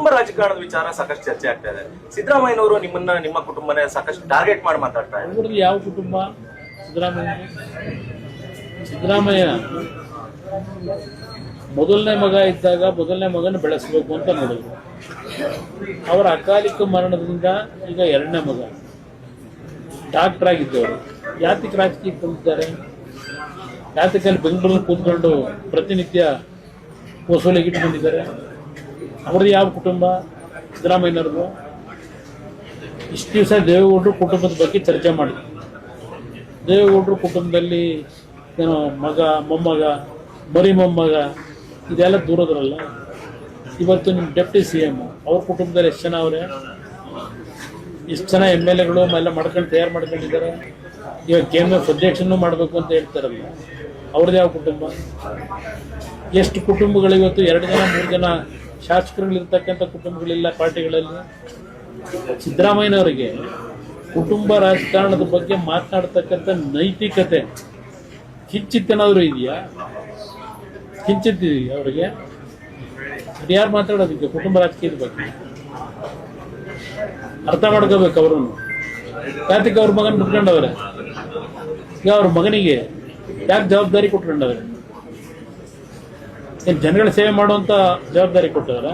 ಕುಟುಂಬ ರಾಜಕಾರಣದ ವಿಚಾರ ಸಾಕಷ್ಟು ಚರ್ಚೆ ಆಗ್ತಾ ಇದೆ. ಸಿದ್ದರಾಮಯ್ಯನವರು ನಿಮ್ಮ ಕುಟುಂಬನೇ ಸಾಕಷ್ಟು ಟಾರ್ಗೆಟ್ ಮಾಡಿ ಮಾತಾಡ್ತಾ ಇದ್ದಾರೆ. ಯಾವ ಕುಟುಂಬ? ಸಿದ್ದರಾಮಯ್ಯ ಮೊದಲನೇ ಮಗ ಇದ್ದಾಗ ಮೊದಲನೇ ಮಗನ ಬೆಳೆಸಬೇಕು ಅಂತ ನೋಡಿದ್ರು. ಅವರ ಅಕಾಲಿಕ ಮರಣದಿಂದ ಈಗ ಎರಡನೇ ಮಗ ಡಾಕ್ಟರ್ ಆಗಿದ್ದವರು ಯಾತಿಗೆ ರಾಜಕೀಯಕ್ಕೆ ಬಂದಿದ್ದಾರೆ? ಯಾತಕಲ್ಲಿ ಬೆಂಗಳೂರಲ್ಲಿ ಕೂತ್ಕೊಂಡು ಪ್ರತಿನಿತ್ಯ ವಸೂಲಿಗೆ ಇಟ್ಕೊಂಡಿದ್ದಾರೆ? ಅವ್ರದ್ದು ಯಾವ ಕುಟುಂಬ? ಸಿದ್ದರಾಮಯ್ಯನವ್ರದ್ದು. ಇಷ್ಟು ದಿವಸ ದೇವೇಗೌಡರು ಕುಟುಂಬದ ಬಗ್ಗೆ ಚರ್ಚೆ ಮಾಡಿದ್ರು. ದೇವೇಗೌಡರು ಕುಟುಂಬದಲ್ಲಿ ಏನೋ ಮಗ, ಮೊಮ್ಮಗ, ಮರಿ ಮೊಮ್ಮಗ ಇದೆಲ್ಲ ದೂರದ್ರಲ್ಲ. ಇವತ್ತು ನಿಮ್ಮ ಡೆಪ್ಟಿ CM ಅವ್ರ ಕುಟುಂಬದಲ್ಲಿ ಎಷ್ಟು ಜನ ಅವರೇ? ಎಷ್ಟು ಜನ MLAಗಳು ಎಲ್ಲ ಮಾಡ್ಕೊಂಡು ತಯಾರು ಮಾಡ್ಕೊಂಡಿದ್ದಾರೆ. ಇವಾಗ KMF ಅಧ್ಯಕ್ಷನೂ ಮಾಡಬೇಕು ಅಂತ ಹೇಳ್ತಾರಲ್ಲ, ಅವ್ರದ್ದು ಯಾವ ಕುಟುಂಬ? ಎಷ್ಟು ಕುಟುಂಬಗಳು ಇವತ್ತು 2 ಜನ 3 ಜನ ಶಾಸಕರುಗಳಿರ್ತಕ್ಕಂಥ ಕುಟುಂಬಗಳಿಲ್ಲ ಪಾರ್ಟಿಗಳಲ್ಲಿ. ಸಿದ್ದರಾಮಯ್ಯನವರಿಗೆ ಕುಟುಂಬ ರಾಜಕಾರಣದ ಬಗ್ಗೆ ಮಾತನಾಡ್ತಕ್ಕಂಥ ನೈತಿಕತೆ ಕಿಂಚಿತ್ತೇನಾದರೂ ಇದೆಯಾ? ಕಿಂಚಿತ್ತಿದೆಯಾ ಅವರಿಗೆ? ಅದು ಯಾರು ಮಾತಾಡೋದಕ್ಕೆ ಕುಟುಂಬ ರಾಜಕೀಯದ ಬಗ್ಗೆ? ಅರ್ಥ ಮಾಡ್ಕೋಬೇಕು ಅವರನ್ನು. ಕಾರ್ತಿಕ್ ಅವ್ರ ಮಗನ ಬಿಟ್ಕೊಂಡವ್ರೆ, ಈಗ ಅವ್ರ ಮಗನಿಗೆ ಯಾಕೆ ಜವಾಬ್ದಾರಿ ಕೊಟ್ಕೊಂಡವ್ರೆ? ಏನ್ ಜನಗಳ ಸೇವೆ ಮಾಡುವಂತ ಜವಾಬ್ದಾರಿ ಕೊಟ್ಟವ್ರ?